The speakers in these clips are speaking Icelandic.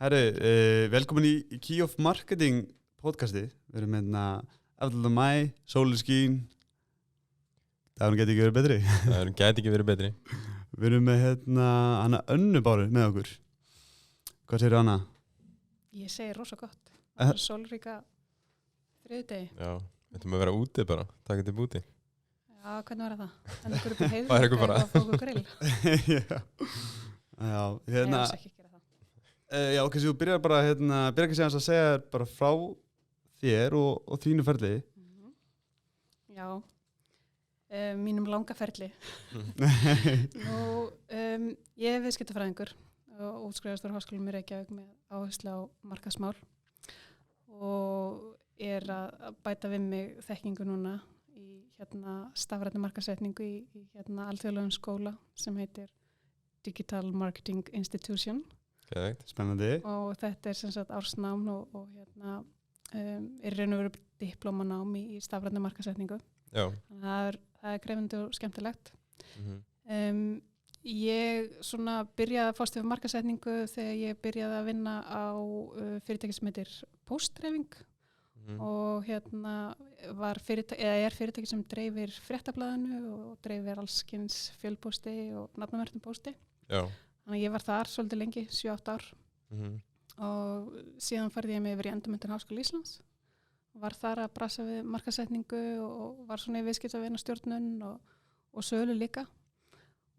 Herru, velkomin í Key of Marketing podcasti. Við erum hérna 11. maí, sólin skín. Dagurinn gæti ekki verið betri. Dagurinn gæti ekki verið betri. Við erum með hérna hana Önnu Báru með okkur. Hvað segirðu Anna? Ég segi rosa gott. Það er sólríka þriðjudegi. Já, við ætlum að vera úti bara, taka þetta úti. Já, hvernig var það? En ykkur upp í heiðum Það er ykkur bara. og fóku grill. Já, Ég hérna, alls ekki gera það. já, ok, svo þú byrjar bara, byrjar ekki að segja bara frá þér og þínu ferli. Já, mínum langa ferli. Nú, ég er viðskiptafræðingur og útskrifaðist úr Háskólanum í Reykjavík með áherslu á markaðsmál og er að bæta við mig þekkingu núna í stafrænni markaðssetningu í alþjóðlegum skóla sem heitir Digital Marketing Institution. Geðveikt. Spennandi. Og þetta er sem sagt ársnám og er raun og veru diplómanám í stafrænni markaðssetningu. Já. Það er krefandi og skemmtilegt. Ég byrjaði að fást við markaðssetningu þegar ég byrjaði að vinna á fyrirtæki sem heitir Póstdreifing og er fyrirtæki sem dreifir fréttablaðinu og dreifir allskyns fjölpósti og nafnamerktum pósti. Já. Þannig að ég var þar svolítið lengi, 7-8 ár og síðan færði ég mig yfir í Endurmenntun Háskóla Íslands. Var þar að brasa við markaðssetningu og var svona í viðskiptavinastjórnun og sölu líka.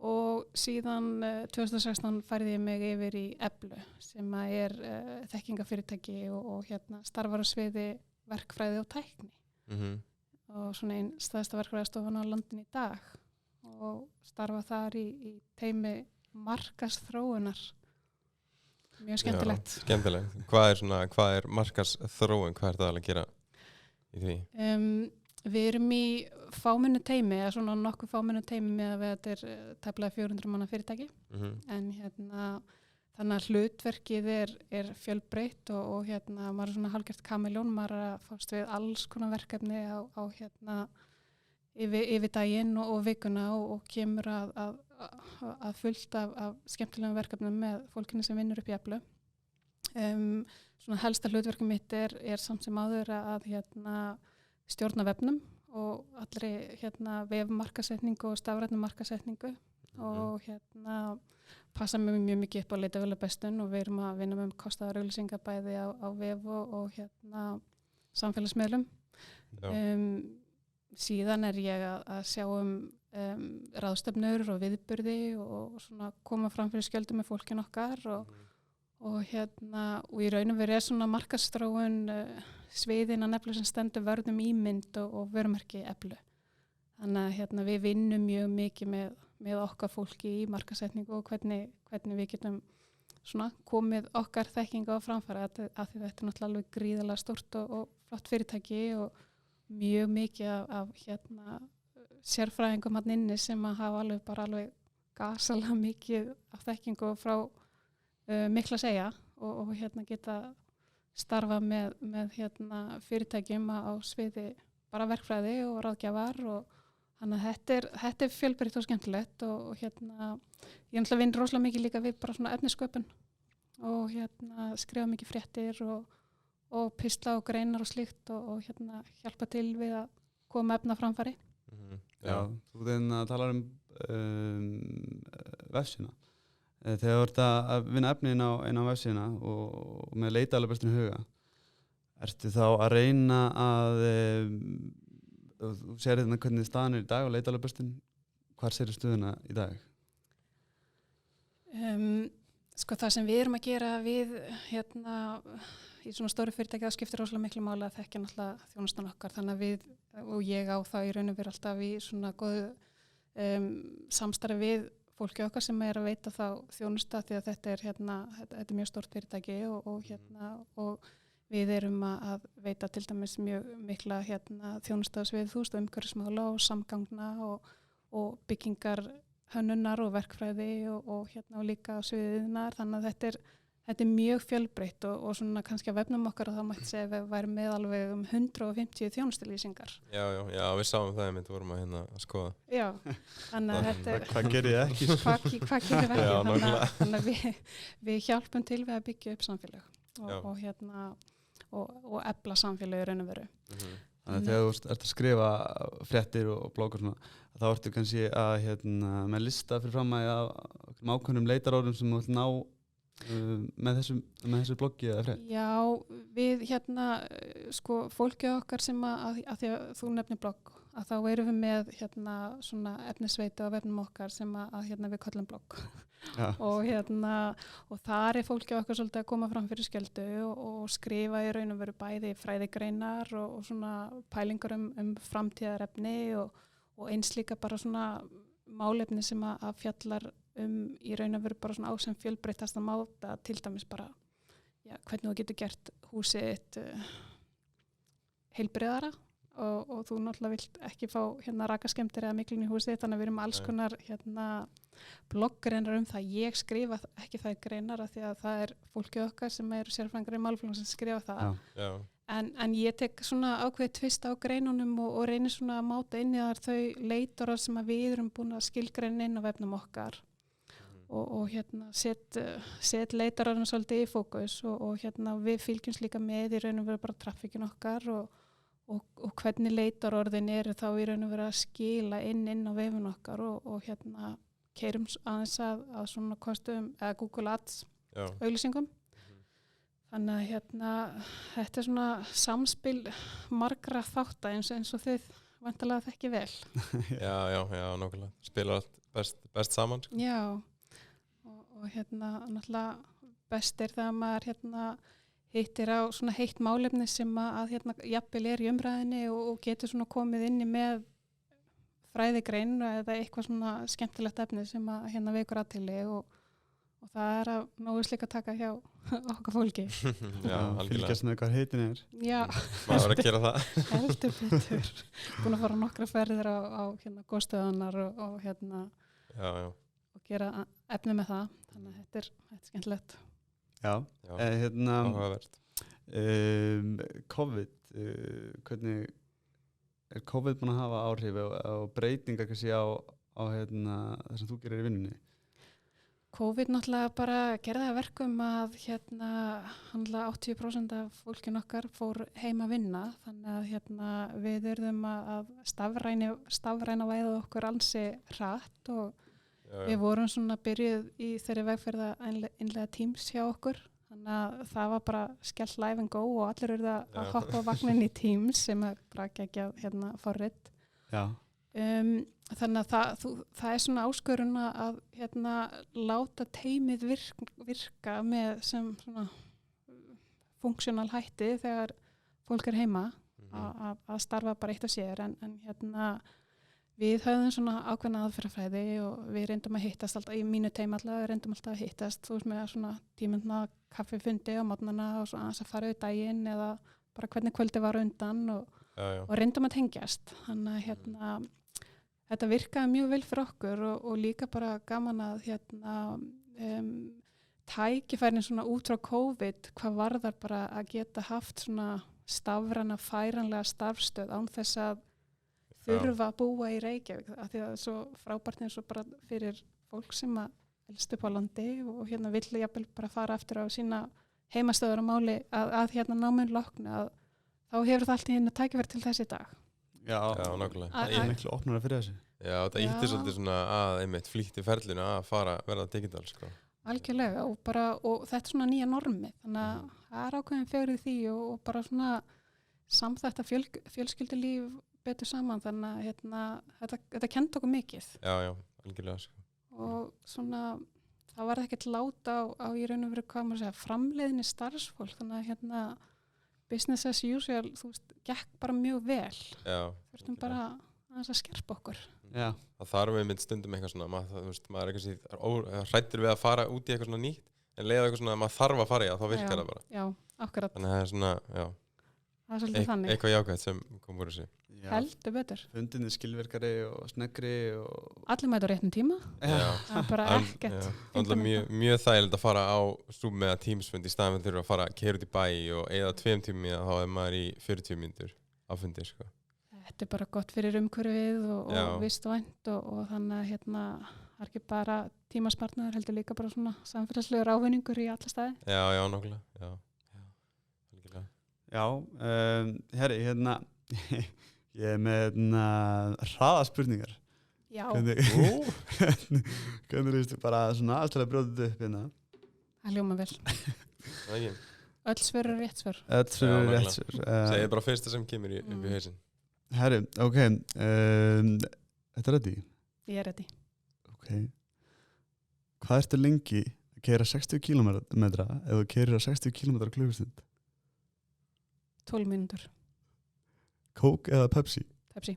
Og síðan 2016 færði ég mig yfir í Eblu sem er þekkingafyrirtæki og starfar á sviði verkfræði og tækni. Og svona einn stærsta verkfræðistofan á landinu í dag og starfa þar í teymi markaðsþróunar. Mjög skemmtilegt. Já, skemmtilegt. Hvað er markaðsþróun? Hvað er það að gera í því? Við erum í fámennu teymi, eða svona nokkuð fámennu teymi með að þetta er tæplega 400 manna fyrirtæki. En þannig að hlutverkið er fjölbreytt og maður er svona hálfgert kameljón, maður er að fást við alls konar verkefni á yfir daginn og vikuna og kemur að fullt af skemmtilegum verkefnum með fólkinu sem vinnur upp í Eblu. Svona helsta hlutverkum mitt er samt sem áður að stjórna vefnum og allri vefmarkaðssetningu og stafrænni markaðssetningu og passa mig mjög mikið upp á leitavélabestun og við erum að vinna með kostaðar auglýsingar bæði á vef og samfélagsmiðlum. Síðan er ég að sjá ráðstefnur og viðburði og svona koma fram fyrir skjöldum með fólkin okkar og í raun og veru er svona markaðsþróun sviðin að Eblu sem stendur vörðum ímynd og vörumerki Eblu. Þannig að við vinnum mjög mikið með okkar fólki í markaðssetningu og hvernig við getum svona komið okkar þekkingu á framfæri að því þetta er náttúrulega alveg gríðarlega stórt og flott fyrirtæki og mjög mikið af sérfræðingum hann inni sem að hafa alveg gasalega mikið af þekkingu frá mikla að segja og geta starfa með fyrirtækjum á sviði bara verkfræði og ráðgjafar og þannig að þetta er fjölbreytt og skemmtilegt og ég náttúrulega vinn rosalega mikið líka við bara svona efnisköpun og skrifa mikið fréttir og pistla og greinar og slíkt og hjálpa til við að koma efna framfæri. Já, þú talar vefsína. Þegar þú ert að vinna efni inn á vefsína og með leita alveg bestinu huga, ertu þá að reyna að þú sér hvernig staðan er í dag og leita alveg bestin, hvar sérðu stöðuna í dag? Það sem við erum að gera við í svona stóru fyrirtæki það skiptir rosalega miklu máli að þekkja náttúrulega þjónustan okkar þannig að við og ég á það í raun og veru alltaf í svona góðu samstarfi við fólki okkar sem er að veita þá þjónusta því að þetta er mjög stórt fyrirtæki og við erum að veita til dæmis mjög mikla þjónusta á sviði umhverfismála og samgangna og byggingar hönnunar og verkfræði og líka á sviðið iðnaðar þannig að þetta er mjög fjölbreytt og svona kannski á vefnum okkar og þá mætti segja að við værum með alveg 150 þjónustulýsingar. Já, við sáum það við vorum að skoða. Já, þannig að þetta er... Hvað gerir þið ekki? Hvað gerir við Já, ekki? Þannig að við hjálpum til við að byggja upp samfélag og efla samfélag í raun og veru. Þannig að þegar þú ert að skrifa fréttir og blogg og svona, þá ertu kannski að með lista fyrir fram að ákveðnum leitaróðum sem þú vilt ná með þessu bloggi eða frétt? Já, við sko fólkið okkar sem að því að þú nefnir blogg, að þá erum við með svona efnisveiti á vefnum okkar sem að við kallum blogg. og þar er fólkið okkar svolítið að koma fram fyrir skjöldu og skrifa í raun og veru bæði fræðigreinar og svona pælingar framtíðarefni og eins líka bara svona málefni sem að fjallar í raun og veru bara svona á sem fjölbreyttasta máta, til dæmis bara hvernig þú getur gert húsið þitt heilbrigðara og þú náttúrulega vilt ekki fá rakaskemmtir eða miklun í húsið, þannig að við erum alls konar bloggreinar það. Ég skrifa ekki það í greinar af því að það er fólkið okkar sem eru sérfræðingar í málflugum sem skrifa það. Já. En ég tek svona ákveðið tvist á greinunum og reynir svona að máta inn í þar þau leitorar sem að við erum búin að skilgreina inn á vefnum okkar og set leitararinn svolítið í fókus og við fylgjumst líka með í raun og veru bara traffikin okkar og hvernig leitarorðin eru þá í raun og veru að skila inn á vefun okkar og keyrum aðeins að svona kostum eða Google Ads auglýsingum. Þannig að þetta er svona samspil margra þátta eins og þið væntanlega þekki vel. Já, nokkulega. Spila allt best saman. Sko. Já, og náttúrulega best er það að maður hittir á svona heitt málefni sem að jafnvel er í umræðinni og getur svona komið inni með fræðigrein eða eitthvað svona skemmtilegt efni sem að vekur athygli og það er að nógu slik að taka hjá okkar fólki. Já, algjörlega. Fylgjast með hvað heitin er. Já. Maður var að gera það. Heldur betur. Búin að fara nokkra ferðir á góðstöðunar og og gera efni með það. Þannig að þetta er skemmtilegt. Já. Áhugavert. COVID, hvernig er COVID búin að hafa áhrif á breytingar kannski á það sem þú gerir í vinnunni? COVID náttúrulega bara gerði að verkum að 80% af fólkin okkar fór heim að vinna, þannig að við urðum að stafræna væða okkur ansi hratt og við vorum svona byrjuð í þeirri vegferð að innlega Teams hjá okkur, þannig að það var bara skellt live and go og allir urðu að hoppa á vagnin í Teams sem er bara geggjað forrit. Já. Þannig að það er svona áskorun að láta teymið virka með sem svona funksjónal hætti þegar fólk er heima að starfa bara eitt af sér en við höfðum svona ákveðna aðferðafræði og við reyndum að hittast alltaf í mínu teimi alltaf, við reyndum alltaf að hittast þú veist með svona tímundna kaffifundi á morgnana og svona að fara við daginn eða bara hvernig kvöldi var undan og reyndum að tengjast þannig að þetta virkaði mjög vel fyrir okkur og líka bara gaman að tækifærin svona út frá COVID, hvað varðar bara að geta haft svona stafræna færanlega starfstöð án þess að þurfa að búa í Reykjavík af því að það er svo frábært eins og bara fyrir fólk sem að elst upp á landi og vill jafnvel bara fara eftir á sína heimastöður á máli að náminn loknu að þá hefur það alltaf tækifæri til þessi dag. Já, nákvæmlega. Það er miklu opnara fyrir þessu. Já, það ítti svolítið svona að einmitt flýtti ferlinu að verða digital, sko. Algjörlega og þetta er svona nýja normi, þannig að það er ákveðin fegurð því og bara svona samþætta fjölskyldulíf betur saman, þannig að þetta kenndi okkur mikið. Já, algjörlega, sko. Og svona, það var ekkert láta á í raun og veru hvað maður segja, framleiðinni starfsfólk, þannig að business as usual, þú veist, gekk bara mjög vel. Já. Þurftum bara að skerpa okkur. Já. Það þarf með stundum eitthvað svona, maður er eitthvað hrættur við að fara út í eitthvað svona nýtt, en leiða eitthvað svona að maður þarf að fara í það, þá virkar það bara. Já, akkurat. Þannig að það er svona, það er svolítið þannig. Eitthvað jákvæmt sem kom úr þessu. heldur betur. Fundinni skilvirkari og sneggri og... Allir mæta á réttum tíma, Já. það er bara ekkert. Já, náttúrulega mjög þægilegt að fara á Zoom eða Teamsfund í staðan fyrir að fara að keyra út í bæ og eyða 2 tímum í það, þá er maður í 40 mínútur á fundi, sko. Þetta er bara gott fyrir umhverfið og Já. vist vænt og þannig að það er ekki bara tímaspartnaður, heldur líka bara svona samfélagslegur ávinningur í alla staði. Já, nákvæmlega, já. Algjörlega. Já, herri, ég er með hraðaspurningar. Já, Hvernig reystu bara svona aðstæðlega brjóðið upp hérna? það hljóma vel. Það ekki. Öll svör eru rétt svör. Öll svör eru nákvæmlega. rétt svör. Segðu bara fyrsta sem kemur upp í hausinn. Herri, ok, þetta er ready? Ég er ready. Ok. Hvað ertu lengi að keyra 60 km ef þú keyrir á 60 km á klukkustund? 12 mínútur. Coke eða Pepsi? Pepsi.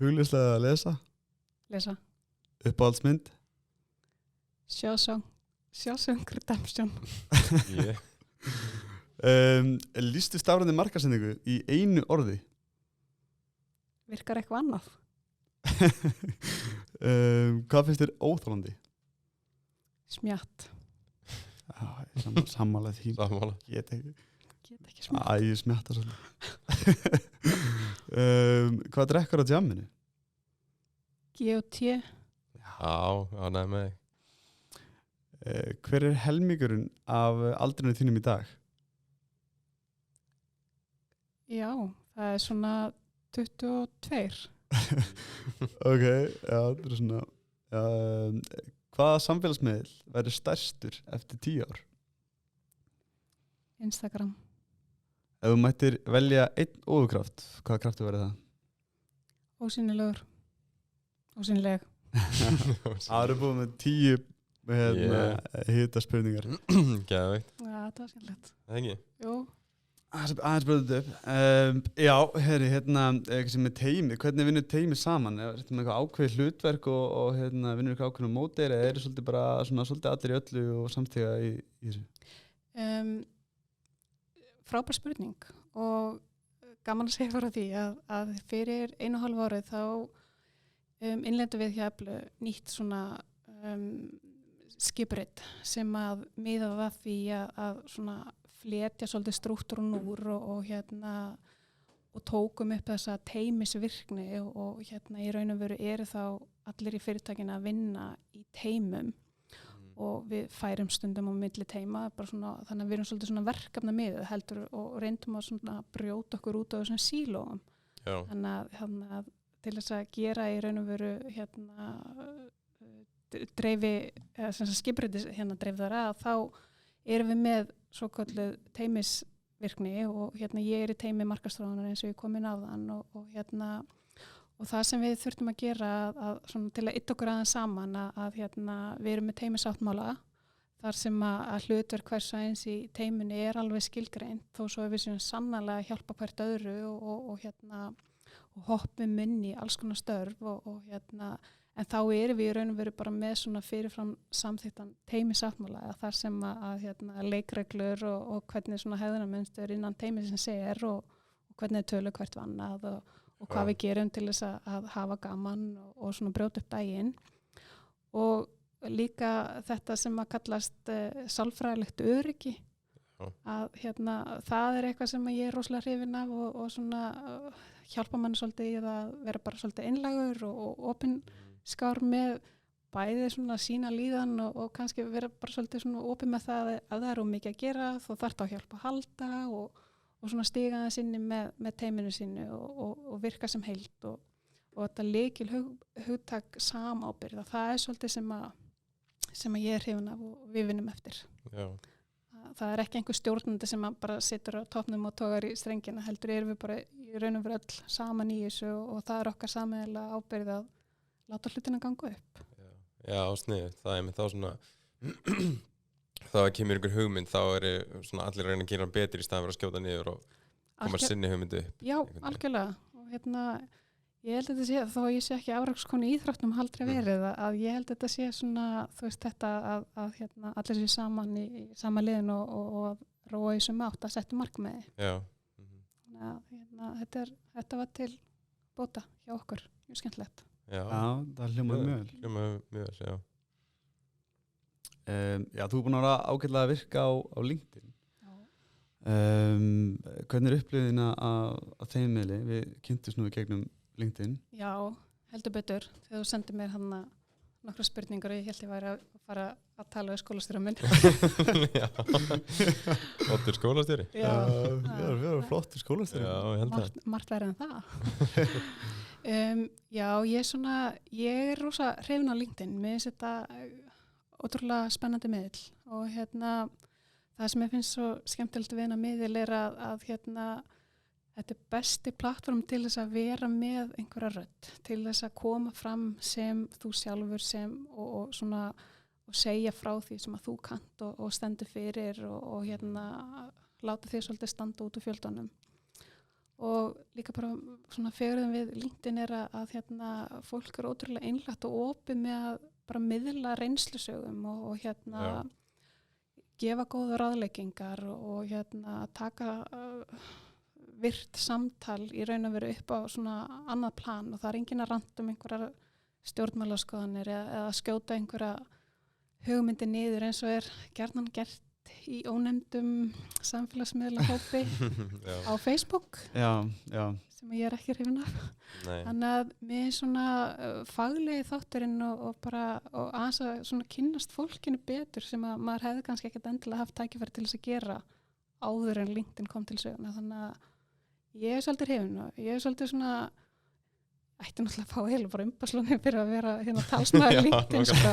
Hugleyslega að lesa? Lesa. Uppáhaldsmynd? Shawshank Redemption. Yeah. Lýstu stafrændi markasetningu í einu orði? Virkar eitthvað annað? Hvað finnst þér óþólandi? Smjatt. Sammála því. Sammála. Get ekki smjatt. Ég smjatta svolítið. Hvað drekkur á djamminu? G&T. Já, með þig. Hver er helmingurinn af aldrinu þínum í dag? Já, það er svona 22. Ok, já, það er svona hvaða samfélagsmiðl verður stærstur eftir 10 ár? Instagram. Ef þú mættir velja einn ofurkraft, hvaða kraftur verður það? Ósýnilegur. Ósýnileg. Það eru búið með 10 hita spurningar. Geðveikt. Já, það var skemmtilegt. Það ekki? Jú. Aðeins bröðið upp. Já, herri, eitthvað sem með teimi, hvernig vinnur teimi saman? Er þetta með eitthvað ákveðið hlutverk og vinnur eitthvað ákveðinu mótir eða er það svolítið bara svolítið allir í öllu og samtíga í þessu? Frábær spurning og gaman að segja frá því að fyrir 1,5 árið þá innlendum við hjá Eflu nýtt svona skiprit sem að miðaði að því að svona fletja svolítið strúktúrun úr og tókum upp þessa teymisvirkni og í raun og veru eru þá allir í fyrirtækinu að vinna í teymum og við færum stundum á milli teyma bara svona, þannig að við erum svolítið svona verkefna miðuð heldur og reyndum að svona brjóta okkur út á þessum sílóum. Þannig að til þess að gera í raun og veru dreifi skipriti dreifðar að þá erum við með svokölluð teymisvirkni og ég er í teymi markaðsþróunar eins og ég kom inn á þann og það sem við þurftum að gera svona, til að ytta okkur aðeins saman að við erum með teymisáttmála þar sem að hlutverk hvers og eins í teymunni er alveg skilgreint þó svo við séum sannarlega að hjálpa hvert öðru og hoppum inn í alls konar störf en þá erum við í raun og veru bara með svona fyrirfram samþyktan teymisáttmála þar sem að leikreglur og hvernig svona hegðunarmynstur innan teymisins er og hvernig tölu hvert annað og hvað við gerum til þess að hafa gaman og svona brjóta upp daginn og líka þetta sem að kallast sálfræðilegt öryggi að það er eitthvað sem ég er rosalega hrifin af og svona hjálpa manni svolítið í að vera bara svolítið einlægur og opinskár með bæði svona sína líðan og kannski vera bara svolítið svona opin með það að það er mikið að gera þó þarf það að hjálpa að halda og svona stiga það sinni með teyminu sínu og virka sem heild og þetta lykil hugtak samábyrgð það er svolítið sem að ég er hrifin af og við vinnum eftir. Já. Það er ekki einhver stjórnandi sem bara situr á toppnum og togar í strengina heldur erum við bara í raun og veru öll saman í þessu og það er okkar sameiginlega ábyrgð að láta hlutina ganga upp. Já, sniðugt. Það er með þá svona þá kemur einhver hugmynd þá svona allir að reyna að gera hann betur í staðan fyrir að skjóta niður og koma sinni hugmyndu upp. Já, algjörlega. Og ég held að þetta sé, þó að ég sé ekki afrakskonu íþróttum aldrei verið, að ég held að þetta sé svona, þú veist, þetta að allir sé saman í sama liðin og að róa í sem átt að setja markmiði. Já. Þannig að þetta var til bóta hjá okkur, mjög skemmtilegt. Já, það hljómaði mjög vel. hljómaði mjög vel, já. Já, þú er búin að vera ágætlega að virka á LinkedIn. Já. Hvernig er upplifðin að þeim miðli? Við kynntumst nú í gegnum LinkedIn. Já, heldur betur. Þegar þú sendir mér hann nokkra spurningar og ég held ég væri að fara að tala við skólastjóra minn. Já, flottur skólastjóri. Já, við erum flottur skólastjóri. Já, ég held það. Margt verið en það. Já, ég er rosa hrifin á LinkedIn. Mér finnst þetta ótrúlega spennandi miðl og það sem ég finnst svo skemmtilegt við hennar miðl er að þetta er besti plattform til þess að vera með einhverja rödd, til þess að koma fram sem þú sjálfur og segja frá því sem að þú kannt og stendur fyrir og láta því svolítið standa út úr fjöldunum. Og líka bara svona fegurðin við LinkedIn er að fólk er ótrúlega einlægt og opið með að bara miðla reynslusögum og gefa góða ráðleggingar og taka virt samtal í raun að vera upp á svona annað plan og það er enginn að ranta einhverjar stjórnmálaskoðanir eða skjóta einhverja hugmyndi niður eins og er gjarnan gert í ónefndum samfélagsmiðlahópi á Facebook sem ég er ekki hrifin af. Þannig að mér er svona faglegi þátturinn og aðeins að svona kynnast fólkinu betur sem að maður hefði kannski ekkert endilega haft tækifæri til þess að gera áður en LinkedIn kom til söguna. Þannig að ég er svolítið hrifin og ég er svolítið svona ætti náttúrulega að fá heila bara umbæslunni fyrir að vera talsmaður LinkedIn sko.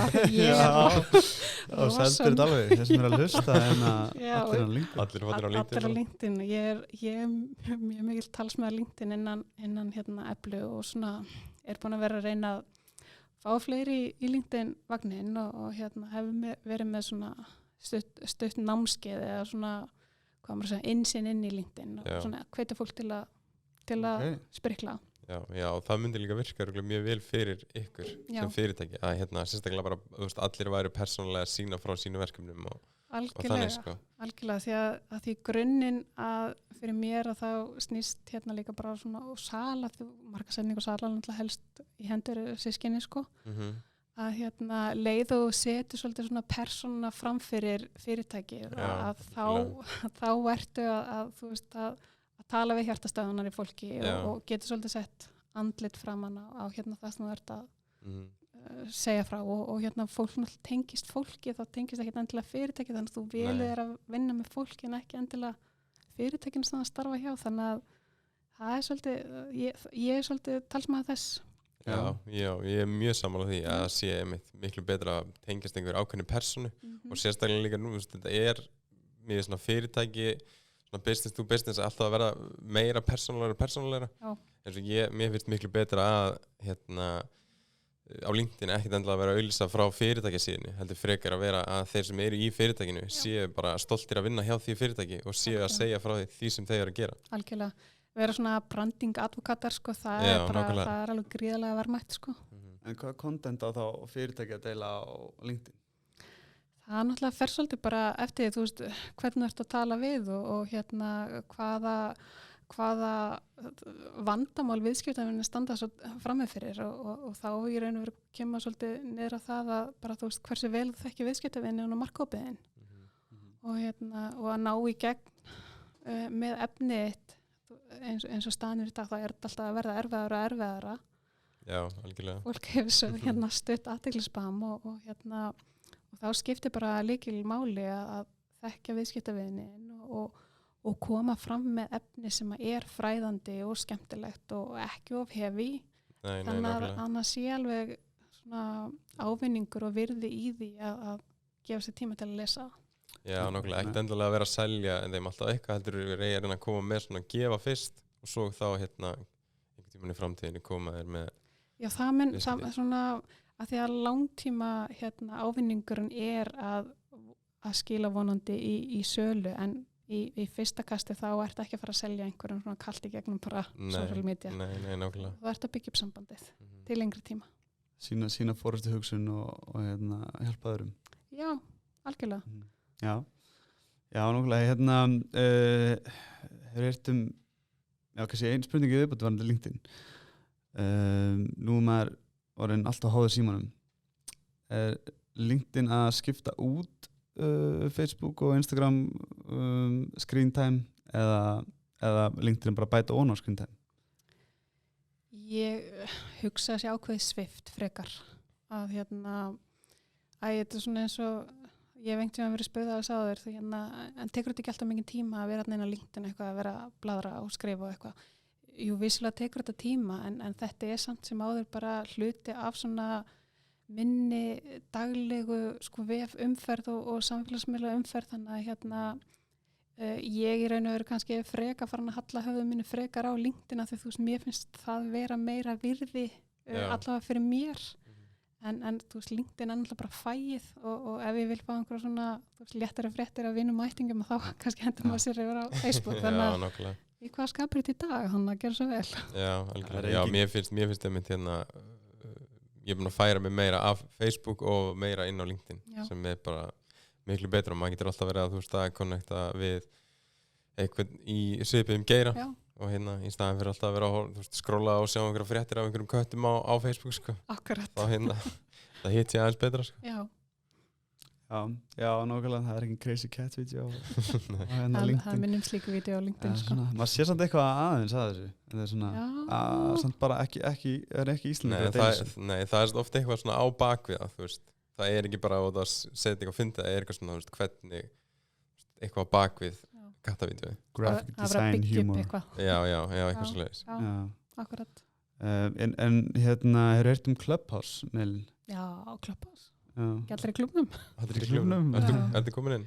Og seldur þetta alveg þessum er að hlusta allir á LinkedIn. Ég er mjög mikil talsmaður LinkedIn innan Eflu og svona er búin að vera að reyna að fá fleiri í LinkedIn vagnin og hefur verið með svona stutt námskeið eða svona hvað maður segja innsinn inn í LinkedIn og svona hvetja fólk til að sprikla. Já, og það myndi líka virka mjög vel fyrir ykkur sem fyrirtæki að sérstaklega bara, allir væri persónulega að sína frá sínu verkefnum og þannig sko. Algjörlega, því grunninn að fyrir mér að þá snýst líka bara svona og sala, markasetning og sala náttúrulega helst í hendur systkini sko. Að leið og setur svolítið svona persónuna fram fyrir fyrirtæki að þá ertu að þú veist að tala við hjartastöðunar í fólki og getur svolítið sett andlit framan á það sem þú ert að segja frá og fólk tengist fólki, þá tengist ekki endilega fyrirtæki þannig að þú velur að vinna með fólki en ekki endilega fyrirtækin sem það starfa hjá þannig að það er svolítið, ég er svolítið talsmaður þess. Já, ég er mjög sammála því að það sé miklu betra að tengjast einhver ákveðni persónu og sérstaklega líka nú, þetta er mjög svona fyrirtæki business to business alltaf að vera meira persónulegra eins og mér finnst miklu betra að á LinkedIn ekkert endilega að vera að auglýsa frá fyrirtækjasíðunni heldur frekar að vera að þeir sem eru í fyrirtækinu séu bara stoltir að vinna hjá því fyrirtæki og séu að segja frá því sem þeir eru að gera. Algjörlega, vera svona branding advokatar sko, það er alveg gríðarlega verðmætt sko. En hvað content á þá fyrirtæki að deila á LinkedIn? Það náttúrulega fer svolítið bara eftir því, þú veist, hvernig þú ert að tala við og hvaða vandamál viðskiptavinni standa svo frammeð fyrir og þá í raun og veru kemur svolítið niður á það að bara þú veist hversu vel þú þekkir viðskiptavinni og markkópiðin og að ná í gegn með efnið eins og staðnir í dag, það er alltaf að verða erfiðara. Já, algjörlega. Fólk hefur svo stutt athyglisspam og þá skiptir bara lykil máli að þekkja viðskiptavininn og koma fram með efni sem er fræðandi og skemmtilegt og ekki of heavy. Þannig að annars sé alveg svona ávinningur og virði í því að gefa sér tíma til að lesa. Já, nákvæmlega, ekkert endilega að vera að selja en þeim alltaf eitthvað heldur reyðin að koma með svona að gefa fyrst og svo þá einhvern tímann í framtíðinni koma þeir með. Já, það svona að því að langtíma ávinningurinn er að skila vonandi í sölu en í fyrsta kasti þá ert ekki að fara að selja einhverjum svona kalt í gegnum bara social media. Nei, nákvæmlega. Þú ert að byggja upp sambandið til lengri tíma. Sína fórustu hugsun og hjálpa öðrum. Já, algjörlega. Já, nákvæmlega. Hefur heyrt kannski ein spurningi viðbútt varandi LinkedIn. Nú er maður orðinn alltaf háður símanum. Er LinkedIn að skipta út Facebook og Instagram screen time eða LinkedIn bara bæta ofan á screen time? Ég hugsa þessi ákveði svift frekar að þetta er svona eins og ég hef einhvern tímann verið spauð að þess áður en tekur þetta ekki alltaf mikið tíma að vera inn á LinkedIn eitthvað að vera að bladra og skrifa og eitthvað. Jú, vissulega tekur þetta tíma en þetta er samt sem áður bara hluti af svona minni daglegu vef umferð og samfélagsmiðla umferð þannig að ég í raun og veru kannski frekar farin að halla höfðu mínu frekar á LinkedIn af því þú veist, mér finnst það vera meira virði allavega fyrir mér en þú veist, LinkedIn er náttúrulega bara fæið og ef ég vil fá einhverja svona léttari fréttir af vinum og ættingum þá kannski hendur maður sér yfir á Facebook þannig að í hvað skapur þetta í dag, þannig að gera svo vel. Já, algjörlega. Já, mér finnst einmitt ég er búin að færa mig meira af Facebook og meira inn á LinkedIn sem er bara miklu betra og maður getur alltaf verið að þú veist að connecta við eitthvað í svipuðum geira og í staðin fyrir alltaf að vera að skróla og sjá einhverja fréttir af einhverjum köttum á Facebook sko. Akkurat. Það hitt ég aðeins betra sko. Já, nákvæmlega, það er ekki crazy cat video það er minnum slíku video á LinkedIn sko. Maður sér samt eitthvað aðeins að þessu það er svona, samt bara ekki Íslandi. Nei, það er ofta eitthvað svona á bakvið þú veist, það er ekki bara að setja eitthvað að finna, það er eitthvað svona, þú veist, hvernig eitthvað á bakvið kattavídeói. Graphic design humor. Já, eitthvað svo leiðis. Já, akkurat. En hefur heyrt Clubhouse, Melin? Já, Clubhouse. Allir í klubnum. Ertu komin inn?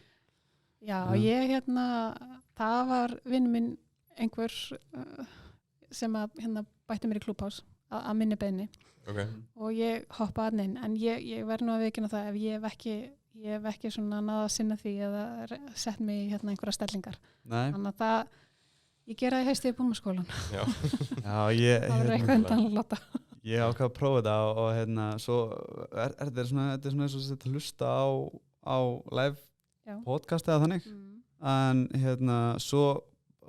Já, ég það var vinn minn einhver sem að bætti mér í Clubhouse að minni beiðni og ég hoppaði inn en ég verð nú að viðurkenna það ef ég hef ekki svona náða að sinna því eða sett mig í einhverja stellingar. Þannig að ég gera það í hausti í búmaskólan. Já, það verður eitthvað undan að láta. Ég ákvað að prófa þetta og svo þetta er svona eins og að hlusta á live podcast eða þannig en svo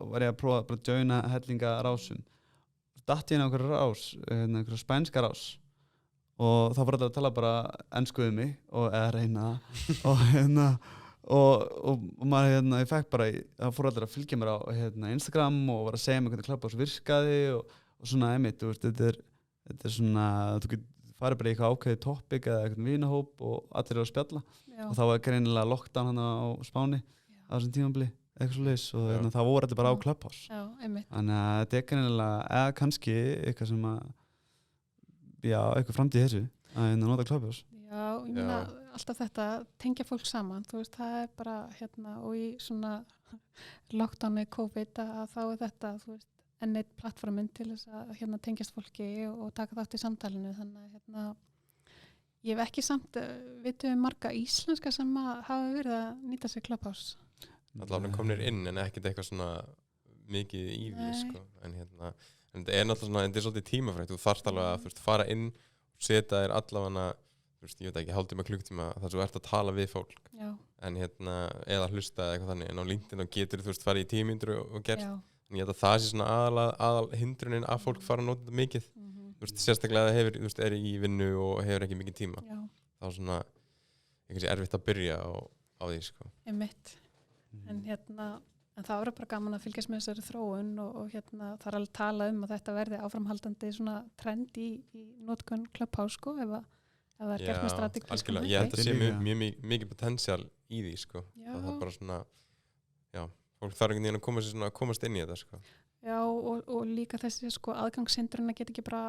var ég að prófa bara að joina hellinga rásun datt ég inn á einhverja rás einhverja spænska rás og þá fór þetta að tala bara ensku um mig eða reyna og maður ég fekk bara það fór allir að fylgja mér á Instagram og var að segja mér hvernig Clubhouse virkaði og svona einmitt, þú veist, þetta er svona, þú getur farið bara í eitthvað ákveðið topic eða eitthvað vinahóp og allir eru að spjalla og þá var greinilega lockdown hann á Spáni á þessum tímabili, eitthvað svo leys og það voru allir bara á Clubhouse. Já, einmitt. Þannig að þetta er greinilega, eða kannski eitthvað sem að, eitthvað framtíð þessu að nota Clubhouse. Já, ég meina alltaf þetta, tengja fólk saman, þú veist, það er bara og í svona lockdowni, COVID að þá er þetta, þú veist, enn eitt plattforminn til þess að tengjast fólki og taka þátt í samtalinu þannig að ég hef ekki samt vitum marga íslenska sem hafa verið að nýta sér Clubhouse. Allavega komnir inn en ekkert eitthvað svona mikið í því sko. En þetta er náttúrulega svona, þetta er svolítið tímafrægt, þú þarft alveg að þú veist, fara inn og setja þér allavega þú veist, ég veit ekki, hálftíma klukktíma þar sem þú ert að tala við fólk. Já. En eða hlusta eða eitthvað þannig en á LinkedIn og getur þú veist farið í 10 mínútur og gert. Já. En ég held að það sé svona aðal hindrunin að fólk fara að nota þetta mikið. Þú veist, sérstaklega að þú veist, er í vinnu og hefur ekki mikið tíma. Já. Þá er svona eitthvað erfitt að byrja á því, sko. Einmitt. En það var bara gaman að fylgjast með þessari þróun og það er alveg talað að þetta verði áframhaldandi svona trend í notkun Clubhouse, sko, ef það er gert með strategískum. Algjörlega, ég held að sé mjög mikið potential í því, sko. Það er bara svona, fólk þarf einhvern veginn að komast inn í þetta sko. Já og líka þessi sko aðgangshindrun að geta ekki bara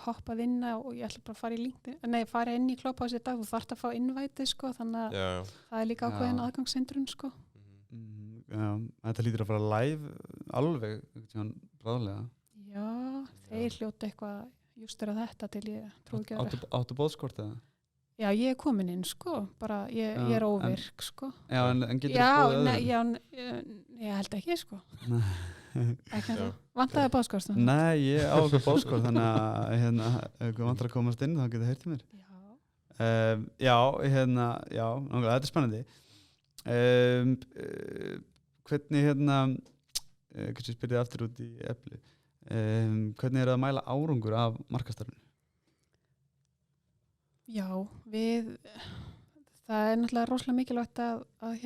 hoppað inn og ég ætla bara að fara í LinkedIn fara inn í Clubhouse í dag og þarf að fá innvæti sko þannig að það er líka ákveðin aðgangshindrun sko. Já, þetta lítur að fara live alveg bráðlega. Já, þeir hljóta eitthvað justur að þetta til ég trúi ekki að áttu boðskort eða? Já, ég er komin inn, sko. Bara, ég er óvirk, sko. Já, en getur þú búið öðrum? Ég held ekki, sko. Ekki það. Vantaði bóðskort? Nei, ég á okkur bóðskort, þannig að ef þú vantar að komast inn, þá getur það heyrt í mér. Já, þetta er spennandi. Hvernig, kannski spyrja aftur út í epli. Hvernig er það að mæla árangur af markastarfinu? Já, það er náttúrulega rosalega mikilvægt að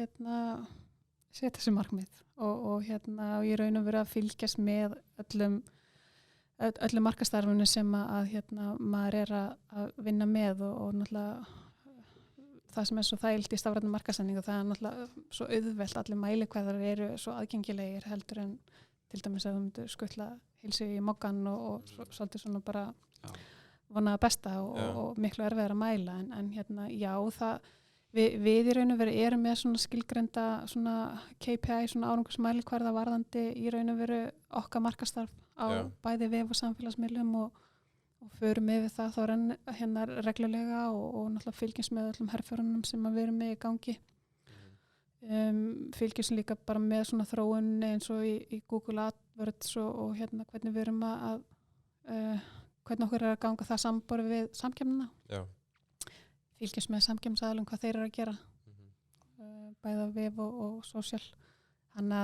setja þessi markmið og í raun og vera að fylgjast með öllum markastarfinu sem að maður er að vinna með og náttúrulega það sem er svo þægilt í stafrænni markasetningu, það er náttúrulega svo auðvelt, allir mælikvarðar eru svo aðgengilegir heldur en til dæmis að þú myndir skutla hilsi í mokkan og svolítið svona bara vonaða besta og miklu erfiðar að mæla en já, við í raun og veru erum með svona skilgreinda svona KPI, svona árangursmælikvarða varðandi í raun og veru okkar markastarf á bæði vef og samfélagsmiðlum og förum yfir það þá reglulega og náttúrulega fylgjumst með öllum herförunum sem við erum með í gangi. Fylgjumst líka bara með svona þróun eins og í Google AdWords og hvernig við erum hvernig okkur er að ganga það samborið við samkeppnina. Já. Fylgjast með samkeppnisaðilum hvað þeir eru að gera bæða vef og social. Þannig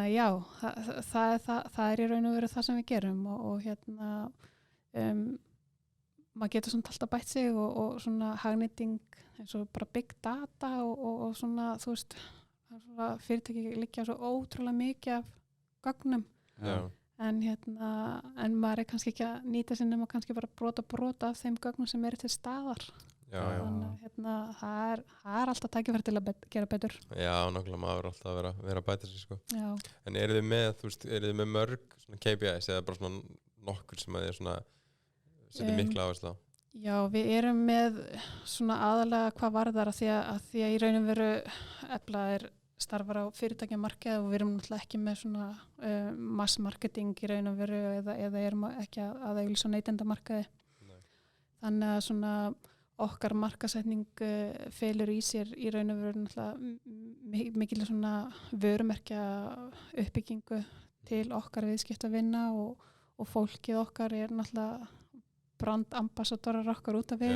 að já, það er í raun og veru það sem við gerum og maður getur svona alltaf bætt sig og svona hagnýting eins og bara big data og svona þú veist fyrirtæki liggja svo ótrúlega mikið af gögnum. Já. En maður er kannski ekki að nýta sér nema kannski bara brota af þeim gögnum sem eru til staðar. Já. Þannig það er alltaf tækifæri til að gera betur. Já, nákvæmlega maður er alltaf að vera að bæta sér sko. Já. En eru þið með mörg svona KPIs eða bara svona nokkur sem að þið svona setja mikla áherslu á? Já, við erum með svona aðalega hvað varðar að því að í raun og veru Efla starfar á fyrirtækjamarkaði og við erum náttúrulega ekki með svona massmarketing í raun og veru eða erum ekki að auglýsa neytendamarkaði. Þannig að svona okkar markasetning felur í sér í raun og veru náttúrulega mikil svona vörumerkja uppbyggingu til okkar viðskiptavina og fólkið okkar er náttúrulega brandambassadorar okkar út af við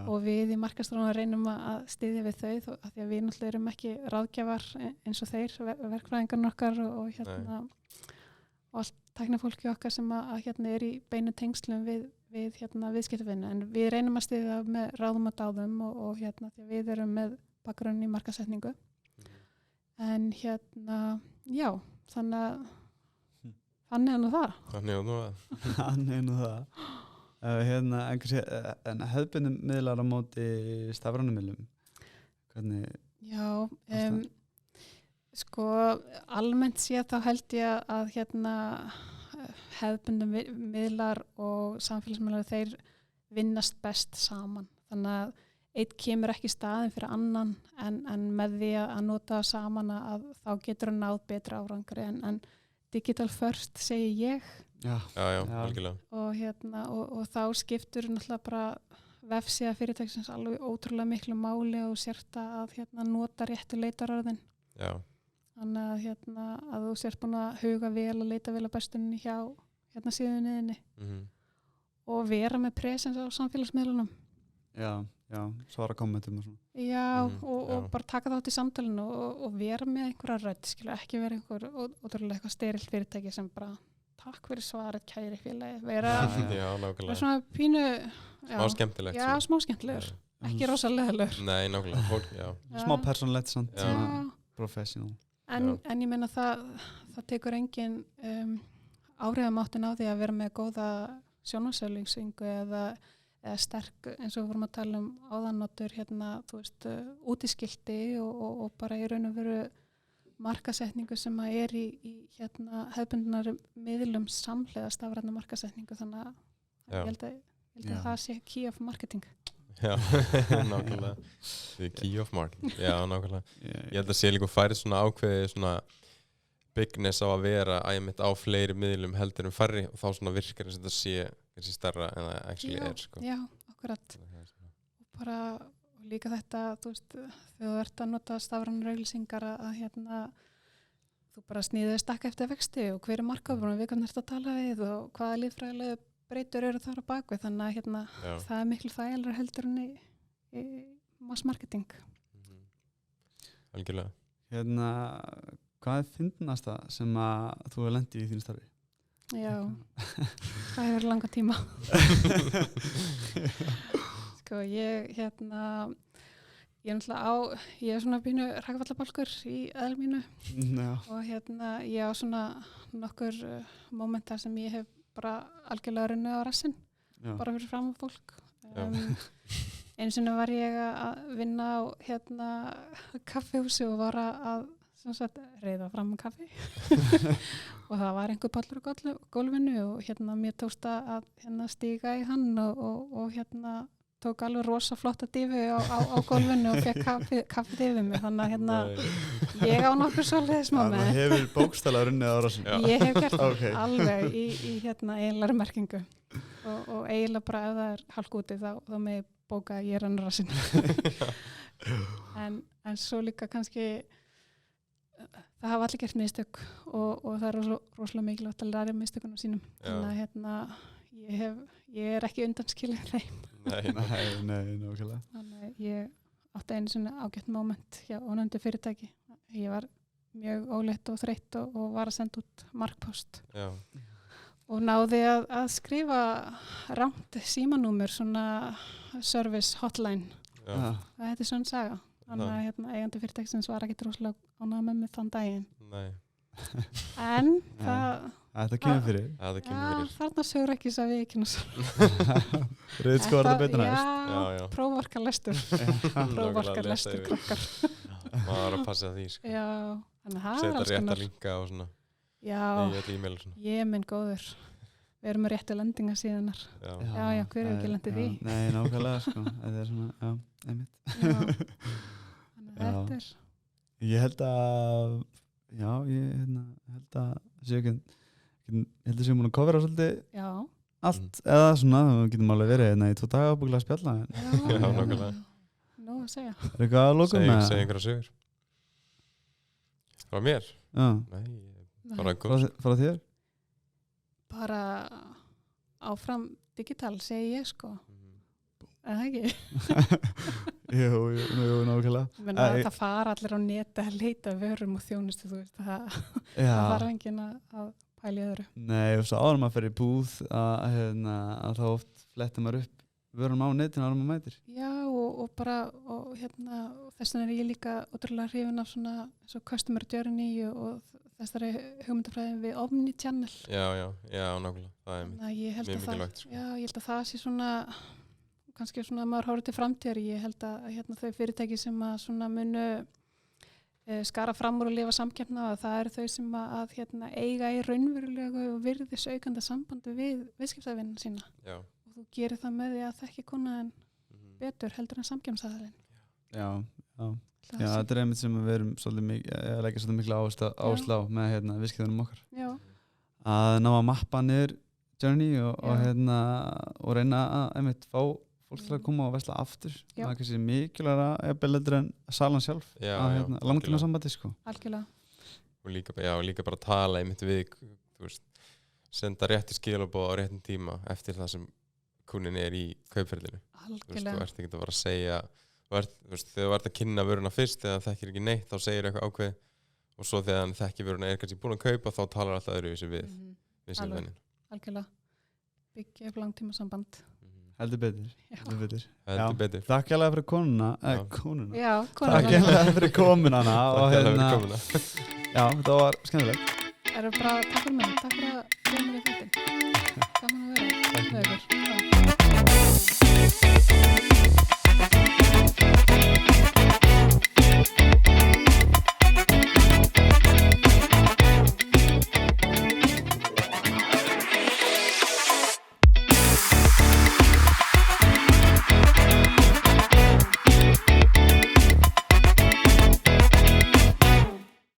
og við í markaðsráðunum reynum að styðja við þau af því að við náttúrulega erum ekki ráðgjafar eins og þeir, verkfræðingarnir okkar og allt tæknifólki okkar sem að er í beinu tengslum við viðskiptavinu en við reynum að styðja með ráðum og dáðum og því að við erum með bakgrunn í markaðssetningu en já, þannig er nú það. Þannig er nú það. En hefðbundum miðlar á móti stafrænum miðlum hvernig? Já, sko almennt séð þá held ég að hefðbundum miðlar og samfélagsmiðlar þeir vinnast best saman þannig að einn kemur ekki í staðinn fyrir annan en með því að nota saman að þá getur hann náð betra árangri en digital first segi ég. Já, algjörlega. Og þá skiptur náttúrulega bara vefsíða fyrirtækisins alveg ótrúlega miklu máli og sért að nota réttu leitarorðin. Já. Þannig að þú sért búin að huga vel og leita vel að bestunni hjá síðunniðinni og vera með presens á samfélagsmiðlunum. Já, svara kommentum og svona. Já, og bara taka þátt í samtalinu og vera með einhverja rödd, ekki vera einhver ótrúlega eitthvað sterilt fyrirtæki sem bara takk fyrir svaret kæri félagi. Vera svona pínu smá skemmtilegt. Já, smá skemmtilegur. Ekki rosalega. Nei, nákvæmlega. Smá persónulegt samt, professional. En ég meina það tekur engin áhrifamáttin á því að vera með góða sjónvarpsauglýsingu eða sterk eins og við vorum að tala áðannotur þú veist, útiskilti og bara í raun og veru markasetningu sem að er í hefðbundnar miðlum samhliða stafrænna markasetningu þannig að ég held að það sé key of marketing. Já, nákvæmlega. The key of marketing. Já, nákvæmlega. Ég held að sé líka færið svona ákveðið svona bigness á að vera æmitt á fleiri miðlum heldur en færri og þá svona virkar eins og þetta sé kannski stærra en það actually er sko. Já, akkurat. Og bara líka þetta, þú veist, þegar þú ert að nota stafrænar auglýsingar að þú bara snýðir stakka eftir vexti og hver er markaðurinn og við kannum þetta að tala við og hvaða líffræðilegu breytur eru þar á bakvið þannig að það er miklu þægilegra heldur en í mass marketing. Algjörlega. Hvað er fyndnasta sem að þú hefur lent í þínu starfi? Já, það hefur langa tíma. Sko, ég er náttúrulega ég er svona pínu rakvallabálkur í eðli mínu Já. og ég á svona nokkur mómentar sem ég hef bara algjörlega runnið á rassinn, Já. bara fyrir fram á fólk. Já. Einu sinni var ég að vinna á kaffihúsi og var að sem sagt, reiða fram kaffi og það var einhver pallur á gólfinu og mér tókst að stíga í hann og tók alveg rosa flotta difu á gólfinu og fekk kaffið yfir mig, þannig að ég á nokkur svoleiðis Það hefur bókstaflega runnið á rassinn. Ég hef gert Okay. það alveg í eiginlega merkingu og eiginlega bara ef það er hálk úti þá með bóka að ég rann rassinn en svo líka kannski það hafa allir gert mistök og það er rosalega mikilvægt að læra mistökunum sínum. Þannig að ég er ekki undanskilin þeim. Nei, nákvæmlega. Þannig að ég átti einu svona ágætt moment hjá ónefndu fyrirtæki. Ég var mjög ólétt og þreytt og var að senda út markpost. Já. Og náði að skrifa rangt símanúmer, svona service hotline. Já. Það heitir svona saga. Þannig að eigandi fyrirtækisins var ekki rosalega ánægður með mig þann daginn. Nei. En Þetta kemur fyrir. Þarna sögur ekki þess að við ekki Rauðskóra það betur næst. Já. Prófarkarlestur. Prófarkarlestur krakkar. Maður var að passa því, sko. Já, þannig að það setja rétta linka og svona. Já, e-mail og svona. ég minn góður. Við erum með réttu lendinga síðanar. Já, hver er ekki lendið því? Nei, nákvæmlega, sko. Þetta er svona, einmitt. Þannig að þetta er... Ég held að, held að séum múin að kofera svolítið allt, eða svona, við getum alveg verið í 2 daga ábúinlega að spjalla. Já, nákvæmlega. Nú að segja. Er eitthvað að lokum með það? Segja einhverja sögur. Frá mér? Já. Nei, bara góð. Frá þér? Bara áfram digital, segi ég, sko. Er það ekki? Jú, nákvæmlega. Það fara allir á neti að leita vörum og þjónustu, þú veist, það þarf enginn að pæla í öðru. Nei, og svo áður maður fyrir í búð að þá oft fletta maður upp vörum á netinu áður maður mætir. Já, og bara, þess vegna er ég líka ótrúlega hrifin af svona svo customer journey og þessari hugmyndafræðin við omnichannel. Já, nákvæmlega. Það er mjög mikilvægt. Já, ég held að það sé svona kannski svona að maður horfir til framtíðar. Ég held að þau fyrirtæki sem að svona munu skara fram úr og lifa samkeppna og það eru þau sem að eiga í raunverulegu og virðisaukandi sambandi við viðskiptavinna sína. Já. Og þú gerir það með því að þekki konaðin betur heldur en samkeppnisaðilinn. Já, þetta er einmitt sem við erum að leggja svolítið mikla áherslu á með viðskiptavinnum okkar. Já. Að ná að mappa niður journey og reyna að einmitt fá fólk til að koma og vesla aftur. Það er kannski mikilvægara eða en salan sjálf að langtíma sambandi, sko. Algjörlega. Og líka bara tala einmitt við, þú veist, senda rétti skilaboð á réttin tíma eftir það sem kunnin er í kaupferðinu. Algjörlega. Þú ert ekki að fara að segja, þegar þú ert að kynna vöruna fyrst eða þekkir ekki neitt, þá segir eitthvað ákveð og svo þegar hann þekkir vöruna er kannski búin að kaupa, þá talar alltaf öðruvísi við skilaboðin. Algjörlega. Byggja upp langtíma samband. Heldur betur. Takk hérlega fyrir konuna. Já, Takk hérlega fyrir komuna. Já, þetta var skemmtilegt. Það er bara takk fyrir mig. Takk fyrir að koma mér í þáttinn. Gaman að vera. Takk fyrir.